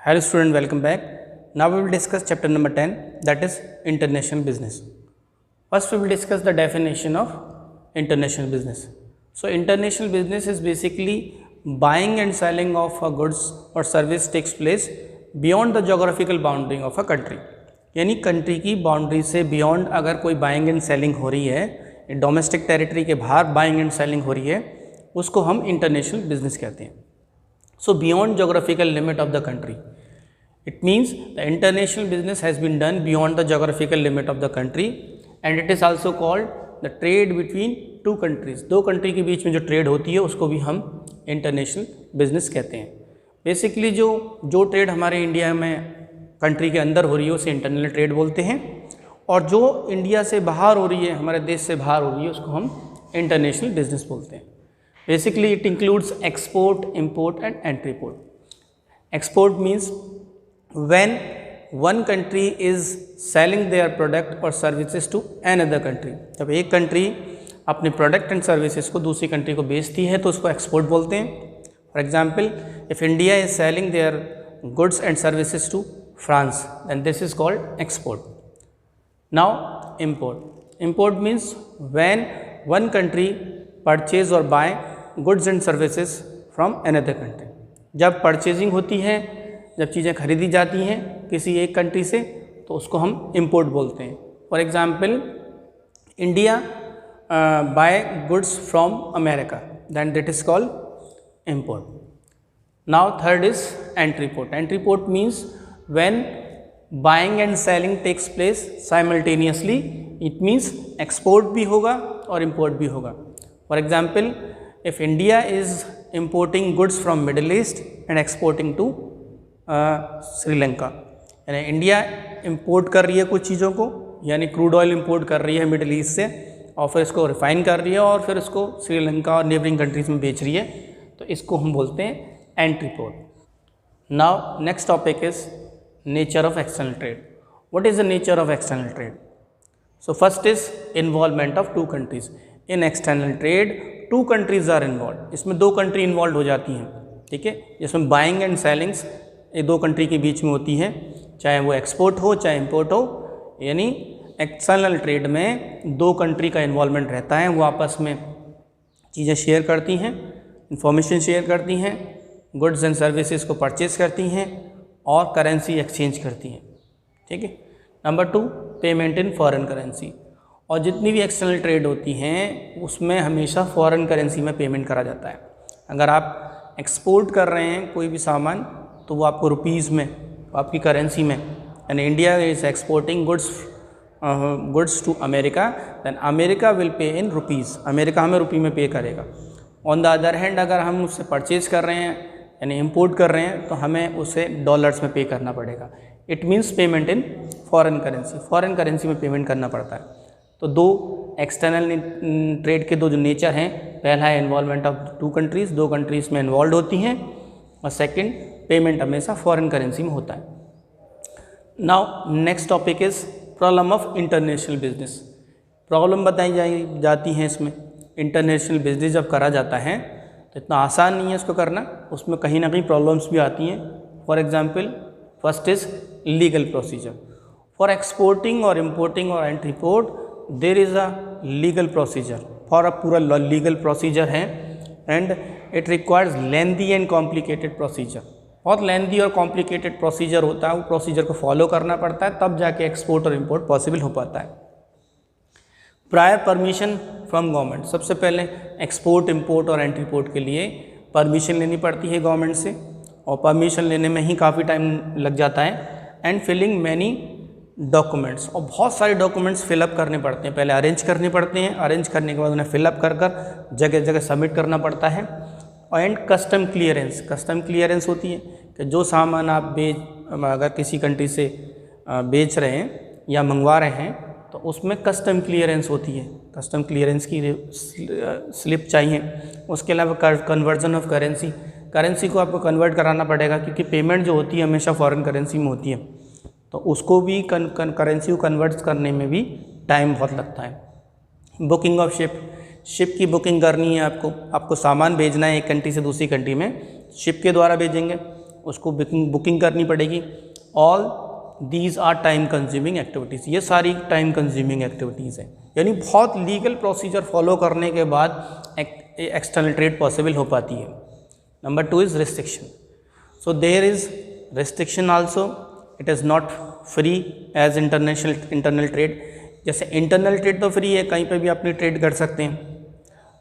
Hello student, welcome back. Now we will discuss chapter number 10, that is international business. First we will discuss the definition of international business. So international business is basically buying and selling of a goods or service takes place beyond the geographical boundary of a country. यानी country की boundary से beyond अगर कोई buying and selling हो रही है, domestic territory के बाहर बाइंग एंड सेलिंग हो रही है, उसको हम इंटरनेशनल बिजनेस कहते हैं. So beyond geographical limit of the country, it means the international business has been done beyond the geographical limit of the country, and it is also called the trade between two countries. दो country के बीच में जो trade होती है उसको भी हम international business कहते हैं. बेसिकली जो ट्रेड हमारे इंडिया में कंट्री के अंदर हो रही है उसे इंटरनल ट्रेड बोलते हैं, और जो इंडिया से बाहर हो रही है, हमारे देश से बाहर हो रही है, उसको हम इंटरनेशनल बिजनेस बोलते हैं. Basically, it includes export, import and entry-port. Export means when one country is selling their product or services to another country. जब एक कंट्री अपने प्रोडक्ट एंड सर्विसेज को दूसरी कंट्री को बेचती है तो उसको एक्सपोर्ट बोलते हैं. For example, if India is selling their goods and services to France, then this is called export. Now, import. Import means when one country purchase or buy goods and services from another country. जब purchasing होती है, जब चीज़ें खरीदी जाती हैं किसी एक कंट्री से, तो उसको हम इंपोर्ट बोलते हैं. For example, India buy goods from America, then that is called import. Now third is entry port. Entry port means when buying and selling takes place simultaneously. It means export भी होगा और import भी होगा. For example, if India is importing goods from Middle East and exporting to Sri Lanka, यानी India import कर रही है कुछ चीज़ों को, यानी क्रूड ऑयल इंपोर्ट कर रही है मिडिल ईस्ट से और फिर इसको रिफाइन कर रही है और फिर इसको श्रीलंका और नेबरिंग कंट्रीज़ में बेच रही है, तो इसको हम बोलते हैं entry port. Now next topic is nature of external trade. What is the nature of external trade? So first is involvement of two countries. In external trade two countries are involve. इसमें दो country involve हो जाती हैं, ठीक है. जिसमें buying and ceilings ये दो कंट्री के बीच में होती हैं, चाहे वो एक्सपोर्ट हो चाहे इंपोर्ट हो. यानी एक्सटर्नल ट्रेड में दो कंट्री का इन्वॉल्वमेंट रहता है. वो आपस में चीज़ें शेयर करती हैं, इंफॉर्मेशन शेयर करती हैं, गुड्स एंड सर्विसेज को परचेज करती हैं और करेंसी एक्सचेंज करती हैं, ठीक है. Number 2, payment in foreign currency. और जितनी भी एक्सटर्नल ट्रेड होती हैं उसमें हमेशा फॉरेन करेंसी में पेमेंट करा जाता है. अगर आप एक्सपोर्ट कर रहे हैं कोई भी सामान तो वो आपको रुपीज़ में, आपकी करेंसी में, यानी India is exporting goods to America, then America will pay in rupees. America हमें रुपये में पे करेगा. ऑन द अदर हैंड, अगर हम उससे परचेज कर रहे हैं यानी इंपोर्ट कर रहे हैं तो हमें उसे डॉलर्स में पे करना पड़ेगा. It means payment in foreign currency. Foreign currency में पेमेंट करना पड़ता है. तो दो एक्सटर्नल ट्रेड के दो जो नेचर हैं, पहला है इन्वॉल्वमेंट ऑफ टू कंट्रीज़, दो कंट्रीज़ में इन्वॉल्व होती हैं, और सेकंड पेमेंट हमेशा फॉरेन करेंसी में होता है. Now next topic is problem of international business. Problem बताई जाती हैं इसमें. इंटरनेशनल बिजनेस जब करा जाता है तो इतना आसान नहीं है इसको करना, उसमें कहीं ना कहीं प्रॉब्लम्स भी आती हैं. For example, first is legal procedure. For exporting और इम्पोर्टिंग और entry port there is a legal procedure. For a पूरा लीगल प्रोसीजर है and it requires lengthy and complicated procedure. बहुत लेंदी और कॉम्प्लिकेटेड प्रोसीजर होता है, वो प्रोसीजर को फॉलो करना पड़ता है, तब जाके एक्सपोर्ट और इंपोर्ट पॉसिबल हो पाता है. Prior permission from government. सबसे पहले एक्सपोर्ट, इंपोर्ट और एंट्री पोर्ट के लिए परमिशन लेनी पड़ती है गवर्नमेंट से, और परमिशन लेने में ही काफ़ी टाइम लग जाता है. एंड फिलिंग मैनी डॉक्यूमेंट्स, और बहुत सारे डॉक्यूमेंट्स फिलअप करने पड़ते हैं. पहले अरेंज करने पड़ते हैं, अरेंज करने के बाद उन्हें फिलअप कर जगह जगह सबमिट करना पड़ता है. और and custom clearance. Custom clearance होती है कि जो सामान आप अगर किसी कंट्री से बेच रहे हैं या मंगवा रहे हैं तो उसमें कस्टम क्लियरेंस होती है. कस्टम क्लियरेंस की स्लिप चाहिए. उसके अलावा कन्वर्जन ऑफ करेंसी. करेंसी को आपको कन्वर्ट कराना पड़ेगा, क्योंकि पेमेंट जो होती है हमेशा फॉरेन करेंसी में होती है, तो उसको भी करेंसी को कन्वर्ट करने में भी टाइम बहुत लगता है. Booking of ship. शिप की बुकिंग करनी है आपको सामान भेजना है एक कंट्री से दूसरी कंट्री में, शिप के द्वारा भेजेंगे. उसको बुकिंग करनी पड़ेगी। All these are time consuming activities, ये सारी टाइम कंज्यूमिंग एक्टिविटीज़ हैं, यानी बहुत लीगल प्रोसीजर फॉलो करने के बाद एक्सटर्नल ट्रेड पॉसिबल हो पाती है। Number 2 is restriction. So there is restriction also, it is not free as internal trade. जैसे इंटरनल ट्रेड तो फ्री है, कहीं पे भी अपनी ट्रेड कर सकते हैं,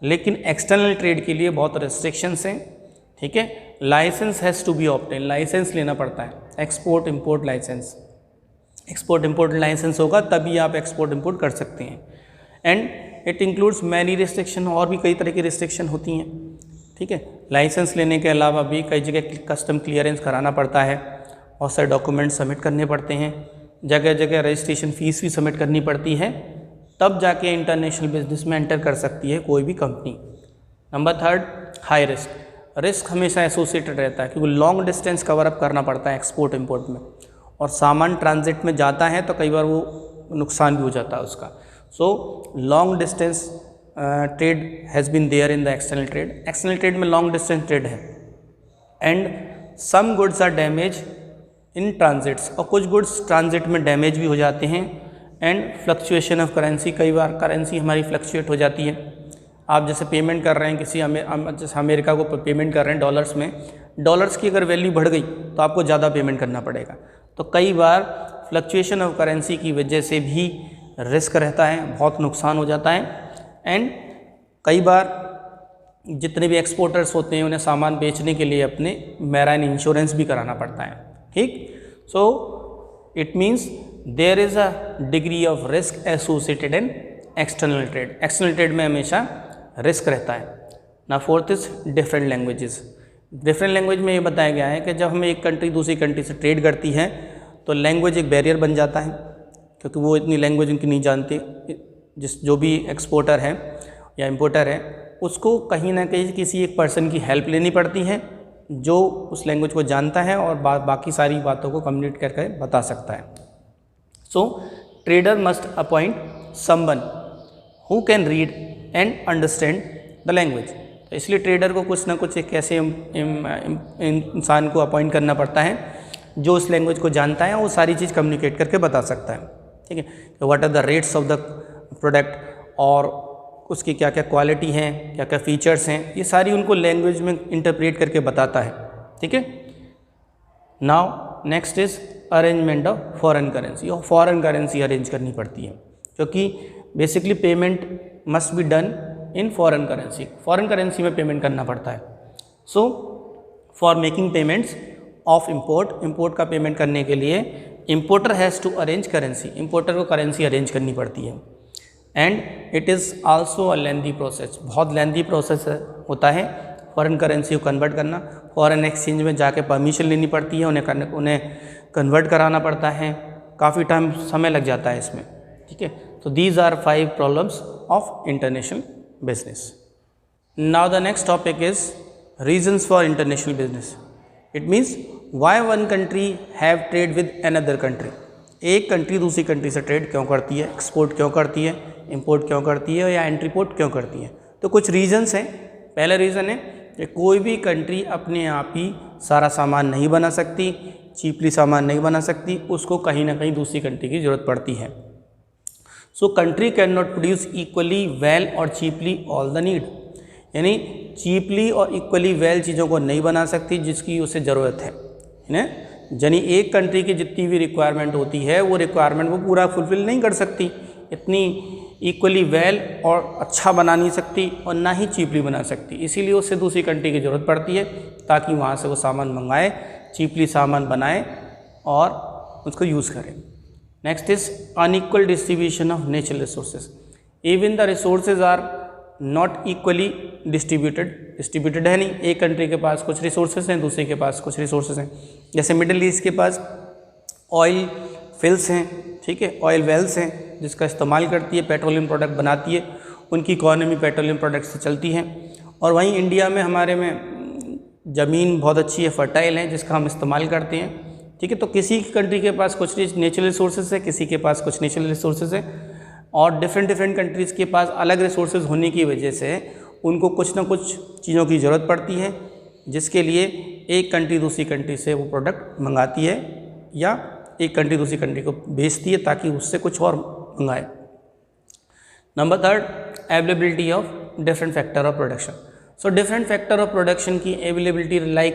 लेकिन एक्सटर्नल ट्रेड के लिए बहुत रिस्ट्रिक्शंस हैं, ठीक है। Licence has to be obtain, licence लेना पड़ता है, export import licence, export import licence होगा तभी आप एक्सपोर्ट इंपोर्ट कर सकते हैं। And it includes many restriction, और भी कई तरह की रिस्ट्रिक्शन होती हैं, ठीक है। लाइसेंस लेने के अलावा भी कई जगह कस्टम क्लियरेंस कराना पड़ता है, बहुत सारे डॉक्यूमेंट सबमिट करने पड़ते हैं, जगह जगह रजिस्ट्रेशन फ़ीस भी सबमिट करनी पड़ती है, तब जाके इंटरनेशनल बिजनेस में एंटर कर सकती है कोई भी company. Number 3 high risk. Risk हमेशा एसोसिएटेड रहता है क्योंकि लॉन्ग डिस्टेंस कवर अप करना पड़ता है एक्सपोर्ट इंपोर्ट में, और सामान ट्रांजिट में जाता है तो कई बार वो नुकसान भी हो जाता है उसका। So long distance trade has been there in the external trade. External trade में लॉन्ग डिस्टेंस ट्रेड है। And some goods are damage in transits, और कुछ गुड्स ट्रांजिट में डैमेज भी हो जाते हैं। एंड फ्लक्चुएशन ऑफ करेंसी, कई बार करेंसी हमारी फ्लक्चुएट हो जाती है। आप जैसे पेमेंट कर रहे हैं किसी जैसे अमेरिका को पेमेंट कर रहे हैं डॉलर्स में, डॉलर्स की अगर वैल्यू बढ़ गई तो आपको ज़्यादा पेमेंट करना पड़ेगा। तो कई बार फ्लक्चुएशन ऑफ करेंसी की वजह से भी रिस्क रहता है, बहुत नुकसान हो जाता है। एंड कई बार जितने भी एक्सपोर्टर्स होते हैं उन्हें सामान बेचने के लिए अपने मैराइन इंश्योरेंस भी कराना पड़ता है, ठीक। So it means there is a degree of risk associated in external trade. External trade में हमेशा रिस्क रहता है। ना 4th is different languages. Different language में ये बताया गया है कि जब हमें एक कंट्री दूसरी कंट्री से ट्रेड करती है तो लैंग्वेज एक बैरियर बन जाता है, क्योंकि वो इतनी लैंग्वेज उनकी नहीं जानते। जो भी एक्सपोर्टर है या इम्पोर्टर है उसको कहीं ना कहीं किसी एक पर्सन की हेल्प लेनी पड़ती है जो उस लैंग्वेज को जानता है और बाकी सारी बातों को कम्युनिकेट करके बता सकता है। So trader must appoint someone who can read and understand the language. तो इसलिए ट्रेडर को कुछ ना कुछ एक ऐसे इंसान को अपॉइंट करना पड़ता है जो उस लैंग्वेज को जानता है, वो सारी चीज़ कम्युनिकेट करके बता सकता है, ठीक है। तो what are the rates of the product, और उसकी क्या क्या क्वालिटी हैं, क्या क्या फीचर्स हैं, ये सारी उनको लैंग्वेज में इंटरप्रेट करके बताता है, ठीक है। Now next is arrangement of foreign currency. और फॉरेन करेंसी अरेंज करनी पड़ती है क्योंकि basically payment must be done in foreign currency, foreign currency में पेमेंट करना पड़ता है। So for making payments of import का पेमेंट करने के लिए importer has to arrange currency, importer को करेंसी अरेंज करनी पड़ती है। And it is also a lengthy process, बहुत लेंदी प्रोसेस होता है फॉरेन करेंसी को कन्वर्ट करना। फॉरेन एक्सचेंज में जाके परमिशन लेनी पड़ती है, उन्हें कन्वर्ट कराना पड़ता है, काफ़ी टाइम समय लग जाता है इसमें, ठीक है। तो these are 5 problems of international business. Now the next topic is reasons for international business. It means why one country have trade with another country. एक कंट्री दूसरी कंट्री से ट्रेड क्यों करती है, एक्सपोर्ट क्यों करती है, इंपोर्ट क्यों करती है या एंट्रीपोर्ट क्यों करती है। तो कुछ रीजन्स हैं। पहला रीज़न है कि कोई भी कंट्री अपने आप ही सारा सामान नहीं बना सकती, चीपली सामान नहीं बना सकती, उसको कहीं ना कहीं दूसरी कंट्री की ज़रूरत पड़ती है। सो country can not produce equally well और चीपली ऑल द नीड, यानी चीपली और इक्वली वेल चीज़ों को नहीं बना सकती जिसकी उसे ज़रूरत है ना। यानी एक कंट्री की जितनी भी रिक्वायरमेंट होती है वो रिक्वायरमेंट वो पूरा फुलफिल नहीं कर सकती, इतनी इक्वली वेल और अच्छा बना नहीं सकती और ना ही चीपली बना सकती। इसीलिए उससे दूसरी कंट्री की ज़रूरत पड़ती है ताकि वहाँ से वो सामान मंगाए, चीपली सामान बनाए और उसको यूज़ करें। Next is unequal distribution of natural resources. Even the resources are not equally distributed है नहीं, एक कंट्री के पास कुछ रिसोर्सेज हैं, दूसरे के पास कुछ रिसोर्सेज हैं। जैसे मिडिल ईस्ट के पास ऑयल फील्ड्स हैं, ठीक है, ऑयल वेल्स हैं जिसका इस्तेमाल करती है, पेट्रोलियम प्रोडक्ट बनाती है, उनकी इकॉनमी पेट्रोलियम प्रोडक्ट से चलती है। और वहीं इंडिया में हमारे में ज़मीन बहुत अच्छी है, फर्टाइल है, जिसका हम इस्तेमाल करते हैं, ठीक है। तो किसी कंट्री के पास कुछ नेचुरल रिसोर्सेज है, किसी के पास कुछ नेचुरल रिसोर्सेज है, और डिफरेंट कंट्रीज़ के पास अलग रिसोर्सेज होने की वजह से उनको कुछ ना कुछ चीज़ों की ज़रूरत पड़ती है, जिसके लिए एक कंट्री दूसरी कंट्री से वो प्रोडक्ट मंगाती है या एक कंट्री दूसरी कंट्री को भेजती है ताकि उससे कुछ और मंगाए। Number third, availability of different factor of production. So different factor of production की availability like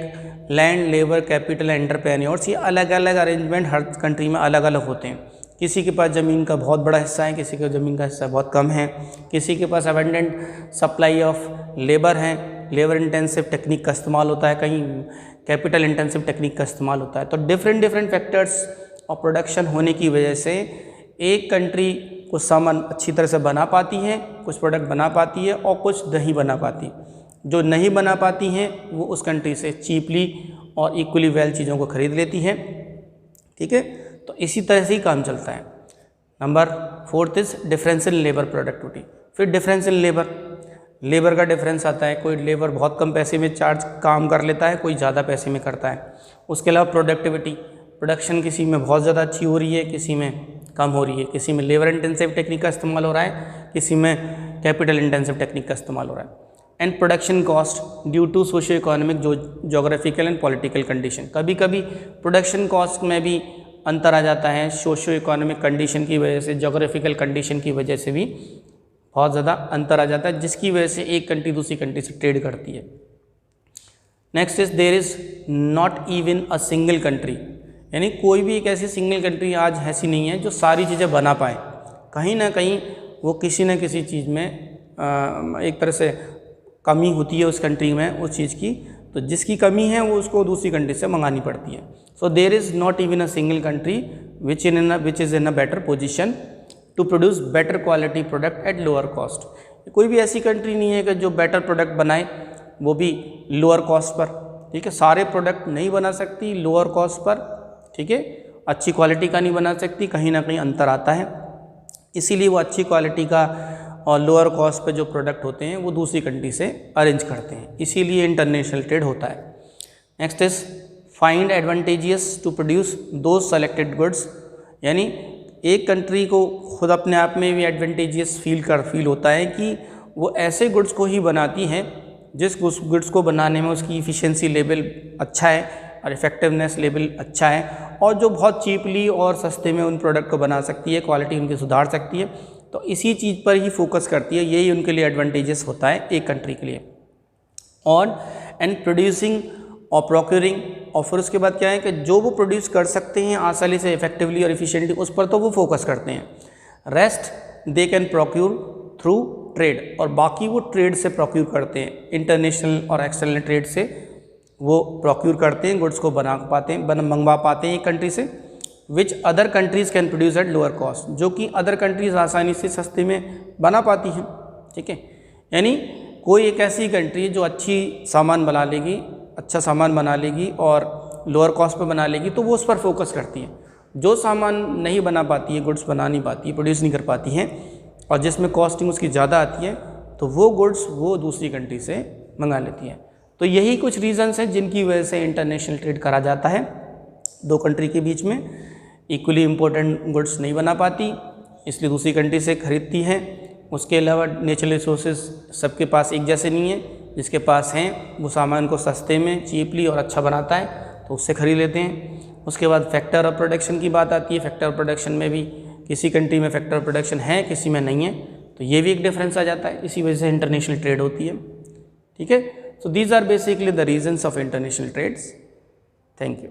land, labour, capital, entrepreneurs, ये अलग अलग अरेंजमेंट हर कंट्री में अलग अलग होते हैं। किसी के पास ज़मीन का बहुत बड़ा हिस्सा है, किसी के ज़मीन का हिस्सा बहुत कम है, किसी के पास अबंडेंट सप्लाई ऑफ लेबर है, लेबर इंटेंसिव टेक्निक का इस्तेमाल होता है, कहीं कैपिटल इंटेंसिव टेक्निक का इस्तेमाल होता है। तो डिफरेंट फैक्टर्स ऑफ प्रोडक्शन होने की वजह से एक कंट्री कुछ सामान अच्छी तरह से बना पाती है, कुछ प्रोडक्ट बना पाती है और कुछ नहीं बना पाती। जो नहीं बना पाती हैं वो उस कंट्री से चीपली और इक्वली वेल चीज़ों को खरीद लेती हैं। ठीक है, तो इसी तरह से ही काम चलता है। Number fourth is difference in labour productivity. फिर डिफरेंस इन लेबर का डिफरेंस आता है। कोई लेबर बहुत कम पैसे में चार्ज काम कर लेता है, कोई ज़्यादा पैसे में करता है। उसके अलावा प्रोडक्टिविटी, प्रोडक्शन किसी में बहुत ज़्यादा अच्छी हो रही है, किसी में कम हो रही है, किसी में लेबर इंटेंसिव टेक्निक का इस्तेमाल हो रहा है, किसी में कैपिटल इंटेंसिव टेक्निक का इस्तेमाल हो रहा है। And production cost due to socio economic geographical and political condition. कभी कभी प्रोडक्शन कॉस्ट में भी अंतर आ जाता है, सोशियो इकोनॉमिक कंडीशन की वजह से, जोग्राफिकल कंडीशन की वजह से भी बहुत ज़्यादा अंतर आ जाता है, जिसकी वजह से एक कंट्री दूसरी कंट्री से ट्रेड करती है। Next is there is not even a single country, यानी कोई भी एक ऐसी सिंगल कंट्री आज ऐसी नहीं है जो सारी चीज़ें बना पाए। कहीं ना कहीं वो किसी न किसी चीज़ में एक तरह से कमी होती है उस कंट्री में उस चीज़ की, तो जिसकी कमी है वो उसको दूसरी कंट्री से मंगानी पड़ती है। So there is not even a single country which is in a better position to produce better quality product at lower cost. कोई भी ऐसी कंट्री नहीं है कि जो बेटर प्रोडक्ट बनाए, वो भी लोअर कॉस्ट पर। ठीक है, सारे प्रोडक्ट नहीं बना सकती लोअर कॉस्ट पर, ठीक है, अच्छी क्वालिटी का नहीं बना सकती, कहीं ना कहीं अंतर आता है। इसीलिए वो अच्छी क्वालिटी का और लोअर कॉस्ट पे जो प्रोडक्ट होते हैं वो दूसरी कंट्री से अरेंज करते हैं, इसीलिए इंटरनेशनल ट्रेड होता है। Next is find advantageous to produce दो सेलेक्टेड गुड्स, यानी एक कंट्री को खुद अपने आप में भी एडवांटेजियस फील होता है कि वो ऐसे गुड्स को ही बनाती है जिस गुड्स को बनाने में उसकी इफ़िशियंसी लेवल अच्छा है और इफ़ेक्टिवनेस लेवल अच्छा है, और जो बहुत चीपली और सस्ते में उन प्रोडक्ट को बना सकती है, क्वालिटी उनकी सुधार सकती है। तो इसी चीज़ पर ही फोकस करती है, यही उनके लिए एडवांटेजेस होता है एक कंट्री के लिए। और एंड प्रोड्यूसिंग और प्रोक्योरिंग, और फिर उसके बाद क्या है कि जो वो प्रोड्यूस कर सकते हैं आसानी से, इफेक्टिवली और इफिशिएंटली, उस पर तो वो फोकस करते हैं। Rest they can procure through trade, और बाकी वो ट्रेड से प्रोक्यूर करते हैं, इंटरनेशनल और एक्सटर्नल ट्रेड से वो प्रोक्यूर करते हैं, गुड्स को मंगवा पाते हैं एक कंट्री से। Which other countries can produce at lower cost, जो कि अदर कंट्रीज़ आसानी से सस्ते में बना पाती हैं। ठीक है, यानी कोई एक ऐसी कंट्री जो अच्छा सामान बना लेगी और लोअर कॉस्ट पे बना लेगी, तो वो उस पर फोकस करती है। जो सामान नहीं बना पाती है, गुड्स बना नहीं पाती है, प्रोड्यूस नहीं कर पाती हैं, और जिसमें कॉस्टिंग उसकी ज़्यादा आती है, तो वो गुड्स वो दूसरी कंट्री से मंगा लेती है। तो यही कुछ रीजंस हैं जिनकी वजह से इंटरनेशनल ट्रेड करा जाता है। दो कंट्री के बीच में इक्वली इम्पोर्टेंट गुड्स नहीं बना पाती, इसलिए दूसरी कंट्री से खरीदती हैं। उसके अलावा नेचुरल रिसोर्सेज सबके पास एक जैसे नहीं है, जिसके पास हैं वो सामान को सस्ते में चीपली और अच्छा बनाता है, तो उससे खरीद लेते हैं। उसके बाद फैक्टर ऑफ प्रोडक्शन की बात आती है। फैक्टर ऑफ प्रोडक्शन में भी किसी कंट्री में फैक्टर ऑफ प्रोडक्शन है, किसी में नहीं है, तो ये भी एक डिफरेंस आ जाता है। इसी वजह से इंटरनेशनल ट्रेड होती है। ठीक है, so these are basically the reasons of international trades. Thank you.